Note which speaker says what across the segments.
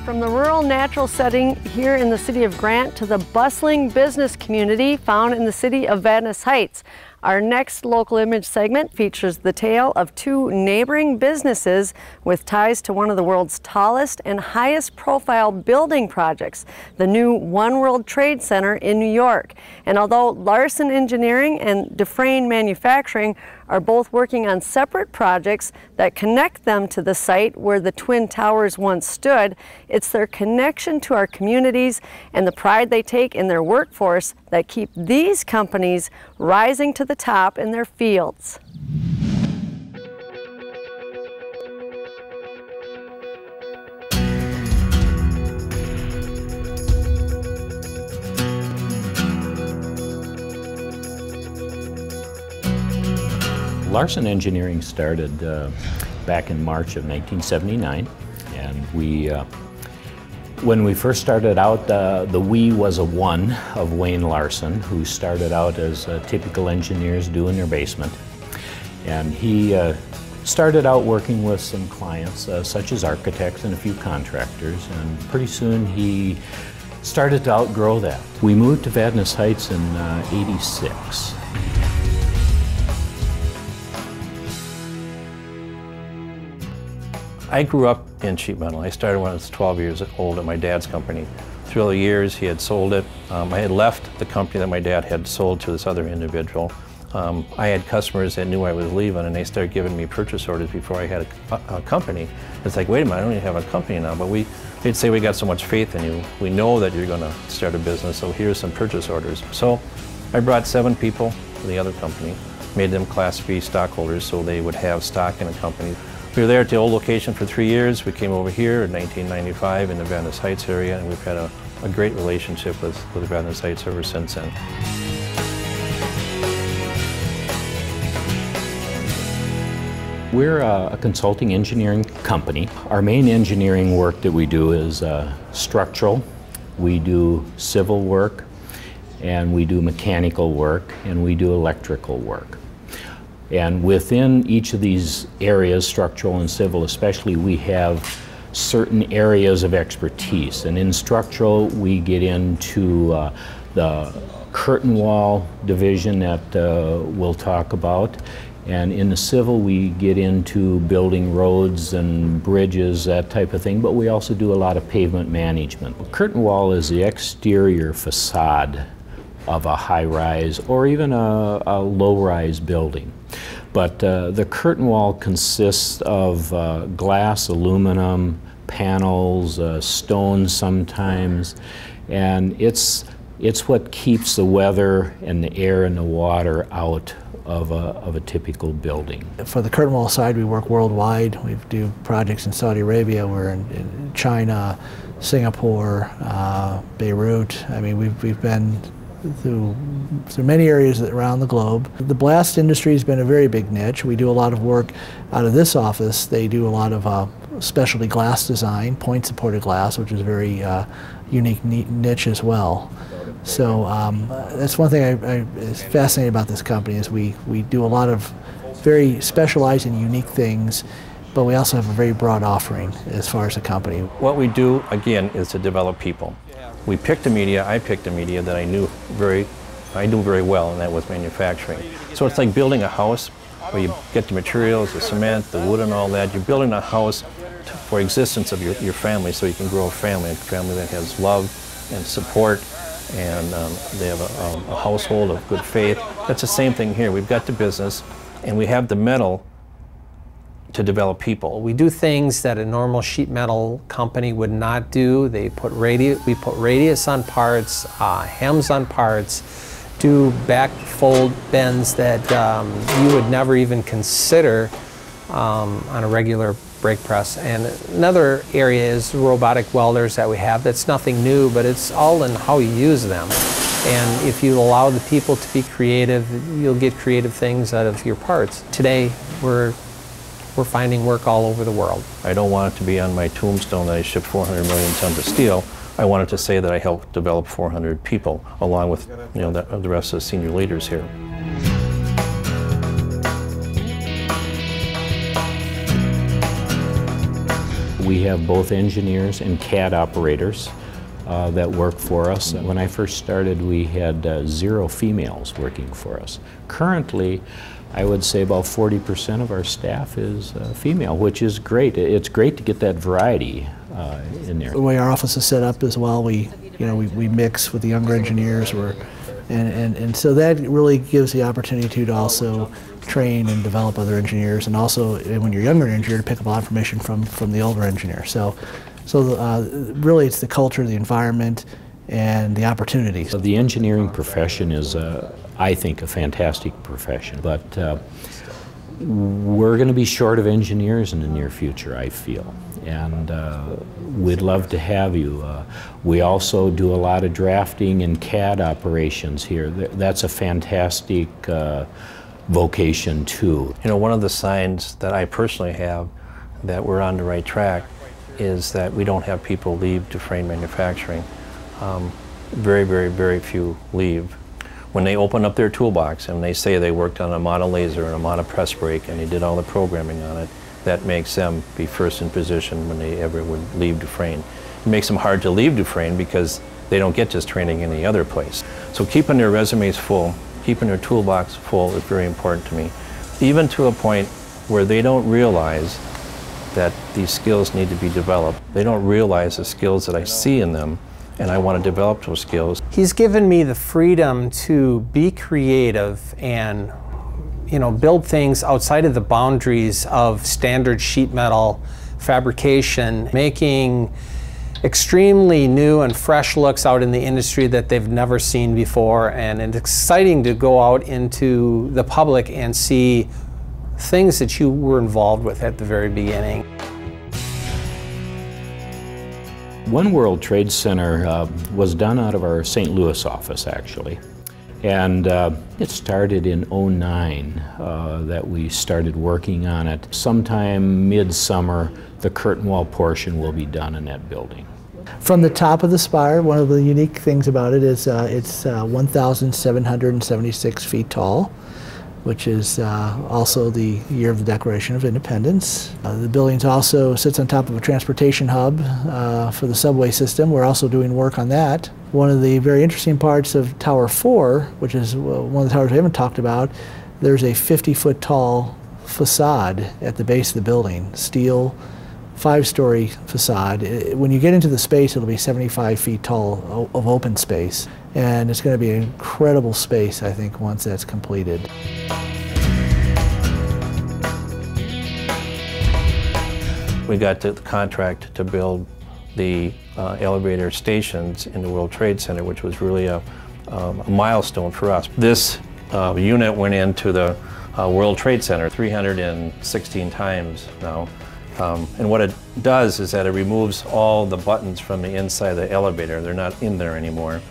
Speaker 1: From the rural natural setting here in the city of Grant to the bustling business community found in the city of Vadnais Heights. Our next local image segment features the tale of two neighboring businesses with ties to one of the world's tallest and highest profile building projects, the new One World Trade Center in New York. And although Larson Engineering and DeFrain Manufacturing are both working on separate projects that connect them to the site where the Twin Towers once stood, it's their connection to our communities and the pride they take in their workforce that keep these companies rising to the top in their fields.
Speaker 2: Larson Engineering started back in March of 1979, and when we first started out, the we was a one of Wayne Larson, who started out as typical engineers do in their basement. And he started out working with some clients, such as architects and a few contractors, and pretty soon he started to outgrow that. We moved to Vadnais Heights in '86.
Speaker 3: I grew up in sheet metal. I started when I was 12 years old at my dad's company. Through the years, he had sold it. I had left the company that my dad had sold to this other individual. I had customers that knew I was leaving, and they started giving me purchase orders before I had a company. It's like, wait a minute, I don't even have a company now, but they'd say, we got so much faith in you. We know that you're going to start a business, so here's some purchase orders. So I brought 7 people to the other company, made them Class B stockholders so they would have stock in a company. We were there at the old location for 3 years. We came over here in 1995 in the Vadnais Heights area, and we've had a great relationship with Vadnais Heights ever since then.
Speaker 2: We're a consulting engineering company. Our main engineering work that we do is structural. We do civil work, and we do mechanical work, and we do electrical work. And within each of these areas, structural and civil especially, we have certain areas of expertise. And in structural, we get into the curtain wall division that we'll talk about. And in the civil, we get into building roads and bridges, that type of thing, but we also do a lot of pavement management. Curtain wall is the exterior facade of a high-rise or even a low-rise building. But the curtain wall consists of glass, aluminum, panels, stone sometimes, and it's what keeps the weather and the air and the water out of a typical building.
Speaker 4: For the curtain wall side, we work worldwide. We do projects in Saudi Arabia, we're in China, Singapore, Beirut. I mean, we've been through many areas around the globe. The blast industry has been a very big niche. We do a lot of work out of this office. They do a lot of specialty glass design, point-supported glass, which is a very unique niche as well. So that's one thing is fascinating about this company is we do a lot of very specialized and unique things, but we also have a very broad offering as far as the company.
Speaker 3: What we do, again, is to develop people. We picked a media, I picked a media that I knew very well, and that was manufacturing. So it's like building a house where you get the materials, the cement, the wood and all that. You're building a house for existence of your family so you can grow a family that has love and support, and they have a household of good faith. That's the same thing here. We've got the business and we have the metal to develop people.
Speaker 5: We do things that a normal sheet metal company would not do. We put radius on parts, hems on parts, do back fold bends that you would never even consider on a regular brake press. And another area is robotic welders that we have. That's nothing new, but it's all in how you use them. And if you allow the people to be creative, you'll get creative things out of your parts. Today, we're finding work all over the world.
Speaker 3: I don't want it to be on my tombstone that I shipped 400 million tons of steel. I wanted to say that I helped develop 400 people, along with the rest of the senior leaders here.
Speaker 2: We have both engineers and CAD operators that work for us. When I first started, we had 0 females working for us. Currently, I would say about 40% of our staff is female, which is great. It's great to get that variety in there.
Speaker 4: The way our office is set up as well, we mix with the younger engineers, and so that really gives the opportunity to also train and develop other engineers, and also when you're a younger engineer to pick up a lot of information from the older engineer. So really it's the culture, the environment, and the opportunities.
Speaker 2: So the engineering profession is, I think, a fantastic profession, but we're going to be short of engineers in the near future, I feel, and we'd love to have you. We also do a lot of drafting and CAD operations here. That's a fantastic vocation too.
Speaker 3: You know, one of the signs that I personally have that we're on the right track is that we don't have people leave DeFrain manufacturing. Very, very, very few leave. When they open up their toolbox and they say they worked on a model laser and a model press brake and they did all the programming on it, that makes them be first in position when they ever would leave DeFrain. It makes them hard to leave DeFrain because they don't get this training any other place. So keeping their resumes full, keeping their toolbox full is very important to me, even to a point where they don't realize that these skills need to be developed. They don't realize the skills that I see in them, and I want to develop those skills.
Speaker 5: He's given me the freedom to be creative and build things outside of the boundaries of standard sheet metal fabrication, making extremely new and fresh looks out in the industry that they've never seen before, and it's exciting to go out into the public and see things that you were involved with at the very beginning.
Speaker 2: One World Trade Center was done out of our St. Louis office, actually. And it started in '09 that we started working on it. Sometime mid-summer, the curtain wall portion will be done in that building.
Speaker 4: From the top of the spire, one of the unique things about it is it's 1,776 feet tall, which is also the year of the Declaration of Independence. The building also sits on top of a transportation hub for the subway system. We're also doing work on that. One of the very interesting parts of Tower 4, which is one of the towers we haven't talked about, there's a 50-foot tall facade at the base of the building, steel, 5-story facade. When you get into the space, it'll be 75 feet tall of open space. And it's going to be an incredible space, I think, once that's completed.
Speaker 3: We got the contract to build the elevator stations in the World Trade Center, which was really a milestone for us. This unit went into the World Trade Center 316 times now. And what it does is that it removes all the buttons from the inside of the elevator. They're not in there anymore.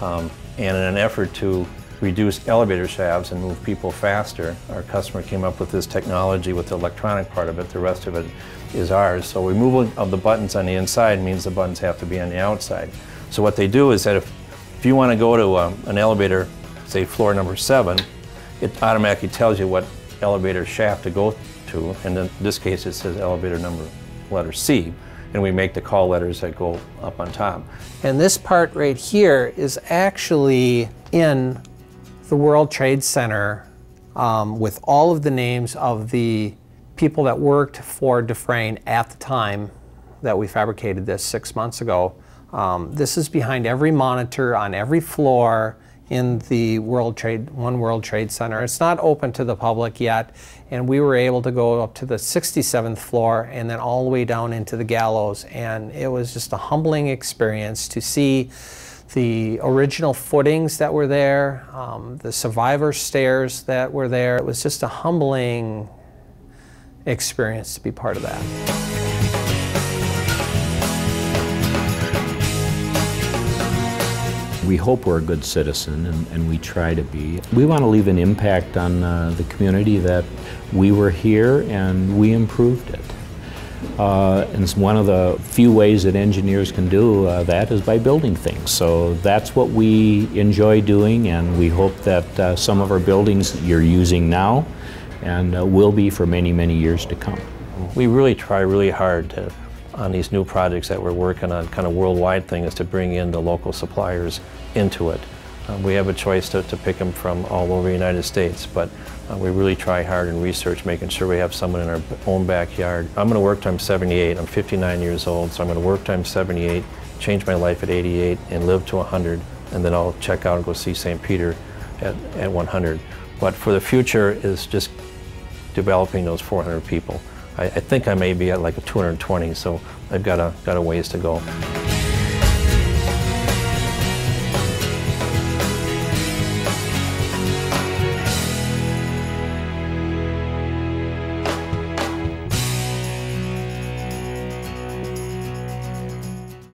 Speaker 3: And in an effort to reduce elevator shafts and move people faster, our customer came up with this technology with the electronic part of it. The rest of it is ours. So removal of the buttons on the inside means the buttons have to be on the outside. So what they do is that if you want to go to an elevator, say floor number 7, it automatically tells you what elevator shaft to go to, and in this case it says elevator number letter C, and we make the call letters that go up on top.
Speaker 5: And this part right here is actually in the World Trade Center with all of the names of the people that worked for DeFrain at the time that we fabricated this 6 months ago. This is behind every monitor on every floor in the One World Trade Center. It's not open to the public yet, and we were able to go up to the 67th floor and then all the way down into the gallows, and it was just a humbling experience to see the original footings that were there, the survivor stairs that were there. It was just a humbling experience to be part of that.
Speaker 2: We hope we're a good citizen, and we try to be. We want to leave an impact on the community that we were here and we improved it. And it's one of the few ways that engineers can do that is by building things. So that's what we enjoy doing, and we hope that some of our buildings you're using now and will be for many, many years to come.
Speaker 3: We really try really hard to on these new projects that we're working on, kind of worldwide thing, is to bring in the local suppliers into it. We have a choice to pick them from all over the United States, but we really try hard in research, making sure we have someone in our own backyard. I'm going to work till I'm 78. I'm 59 years old, so I'm going to work till I'm 78, change my life at 88, and live to 100, and then I'll check out and go see St. Peter at 100. But for the future is just developing those 400 people. I think I may be at like a 220, so I've got a ways to go.